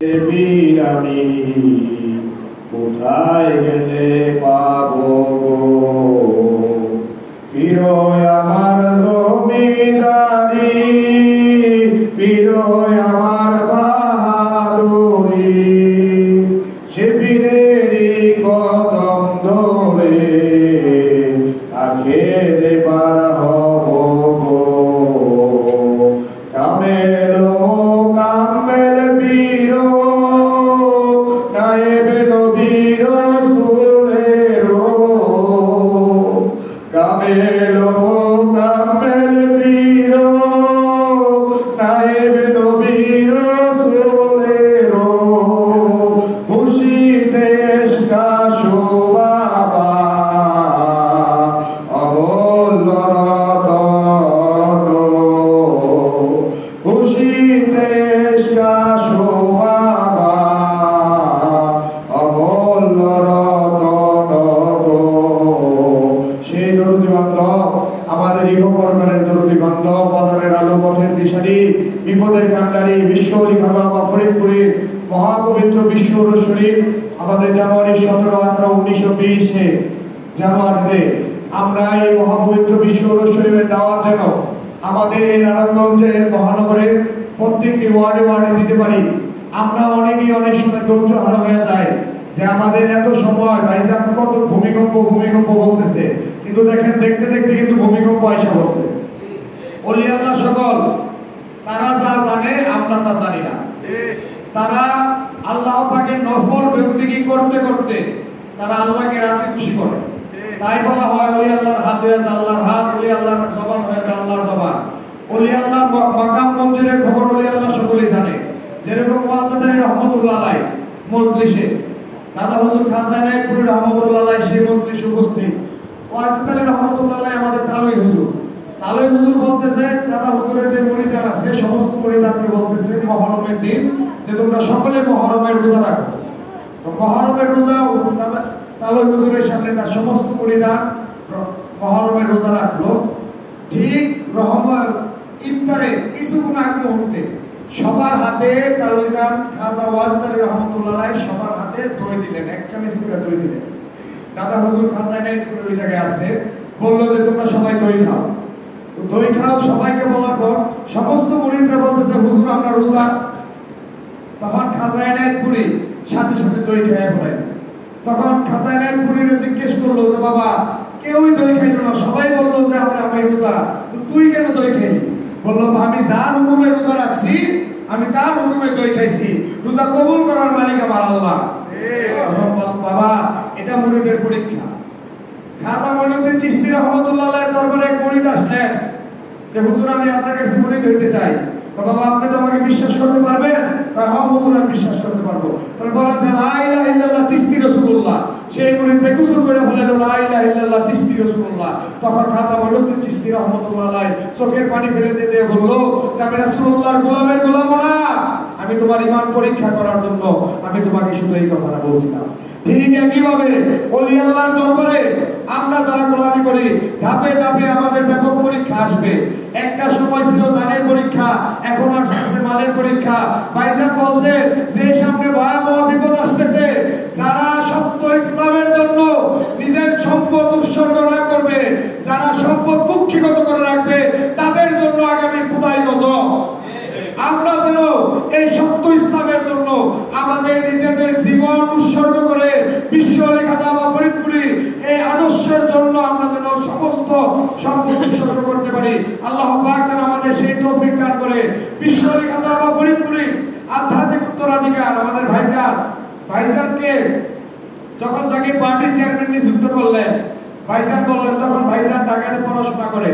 বীর আমি কোথায় গেলে পাবো গো পিরোয় আমার জমিদারি পিরোয় আমার বাহাদুরি সে বীরেরই কদম ধরে আখে দেবার হব গো কামেল কামেল বীর নায়েব নবীর সুরেরো কামেল কামেল বীর নায়েব নবীর সুরেরো মুর্শিদেশ কা শোভা অমূল্য রতন মুর্শিদেশ কা শোভা অমূল্য রতন সেই দরুদি বান্ধব আমাদের ইহপরকালের দরুদি বান্ধব বাজারের আলো পথের দিশারি বিপদের কান্ডারি বিশ্বরী খাজা বা ফরিদপুরের মহাপবিত্র বিশ্বর শরীফ আমাদের জানুয়ারি 17, 18, 1920 জানুয়ারিতে আমরা এই মহাপবিত্র বিশ্বর শরীফের দাওয়াত যেন আমাদের এই নারায়ণগঞ্জের মহানগরের প্রত্যেকটি ওয়ার্ডে ওয়ার্ডে দিতে পারি। আমরা অনেকেই অনেক সময় ধৈর্য হারা হয়ে যায় যে আমাদের এত সময় ভাইজান কত ভূমিকম্প বলতেছে, কিন্তু দেখেন দেখতে দেখতে কিন্তু ভূমিকম্প আইসা পড়ছে। ওলি আল্লাহ সকল তারা যা জানে আমরা তা জানি না। তারা আল্লাহ পাকের নফল বন্দেগী করতে করতে তারা আল্লাহকে রাজি খুশি করে। তাই বলা হয় ওলি আল্লাহর হাত হয়ে যায় আল্লাহর হাত, ওলি আল্লাহর জবান হয়ে যায় আল্লাহর জবান। ওলি আল্লাহর মাকাম মঞ্জিলের খবর ওলি আল্লাহ সকলেই জানে। যেরকম ওয়াজদানি রহমাতুল্লাহ আলাইহি মজলিসে দাদা হুজুর খাজা নায়েকপুরি রহমাতুল্লাহ আলাইহি সেই মজলিসে উপস্থিত। ওয়াজদানি রহমাতুল্লাহ আলাইহি আমাদের তালুই হুজুর বলতেছে দাদা হুজুরের যে মুরিদান আছে সমস্ত মুরিদানকে বলতেছে মুহররমের দিন যে তোমরা সকলে মুহররমের রোজা রাখো। তো মুহররমের রোজা দাদা তালুই হুজুরের সামনে তার সমস্ত মুরিদান মুহররমের রোজা রাখলো। ঠিক ইফতারে কিছুক্ষণ আগ মুহূর্তে সবার হাতে তালুইজান খাজা ওয়াজদানি রহমাতুল্লাহ আলাইহি সবার হাতে দই দিলেন, এক চামচ করে দই দিলেন। দাদা হুজুর খাজা নায়েকপুরি ওই জায়গায় আছে, বললো যে তোমরা সবাই দই খাও। দই খাও সবাইকে বলার পর সমস্ত মুরিদরা বলতেছে হুজুর আমরা রোজা। তখন খাজা নায়েকপুরি সাথে সাথে দই খেয়ে পড়ে। তখন খাজা নায়েকপুরি জিজ্ঞেস করলো যে বাবা কেউই দই খাইলো না, সবাই বললো যে আমি রোজা, তো তুই কেন দই খাইলি? বললো আমি যার হুকুমে রোজা রাখছি আমি তার হুকুমে দই খাইছি, রোজা কবুল করার মালিক আমার আল্লাহ। বাবা এটা মুরিদের পরীক্ষা। খাজা মঈনুদ্দিন চিশতি রহমাতুল্লাহ আলাইহির দরবারে এক মুরিদ আসলেন যে হুজুর আমি আপনার কাছে মুরিদ হইতে চাই। তো বাবা আপনি তো আমাকে বিশ্বাস করতে পারবেন? হ্যাঁ হুজুর আমি বিশ্বাস করতে পারবো। তাহলে বলেন যে লা ইলাহা ইল্লাল্লাহ চিশতি রাসূলুল্লাহ। সেই মুরিদ বেকুসুর করে বলেন লা ইলাহা ইল্লাল্লাহ চিশতি রাসূলুল্লাহ। তখন খাজা মঈনুদ্দিন চিশতি রহমাতুল্লাহ আলাইহি চোখের পানি ফেলে দিতে বলল যে আমি রাসূলুল্লাহর গোলামের গোলাম না, আমি তোমার ঈমান পরীক্ষা করার জন্য আমি তোমাকে শুধু এই কথাটা বলছিলাম। ঠিক একইভাবে ওলি আল্লাহর দরবারে আমরা যারা গোলামি করি ধাপে ধাপে আমাদের ব্যাপক পরীক্ষা আসবে। একটা সময় ছিল জানের পরীক্ষা, এখন আসছে মালের পরীক্ষা। ভাইজান বলছে যে সামনে ভয়াবহ বিপদ আসতেছে, যারা সত্য ইসলামের জন্য নিজের সম্পদ উৎসর্গ না করবে, যারা সম্পদ কুক্ষিগত করে রাখবে, তাদের জন্য আগামী খোদাই গজব। আমরা যেন এই সত্য ইসলামের জন্য আমাদের নিজেদের জীবন উৎসর্গ করে বিশ্বরী খাজা বা ফরিদপুরি এই আদর্শের জন্য আমরা যেন সমস্ত সম্পদ উৎসর্গ করতে পারি। আল্লাহ পাক যেন আমাদের সেই তৌফিক দান করে। বিশ্বরী খাজা বা ফরিদপুরি আধ্যাত্মিক উত্তরাধিকার আমাদের ভাইজানকে যখন জাকির পার্টির চেয়ারম্যান নিযুক্ত করলেন, ভাইজান বললেন তখন ভাইজান ঢাকাতে পড়াশোনা করে।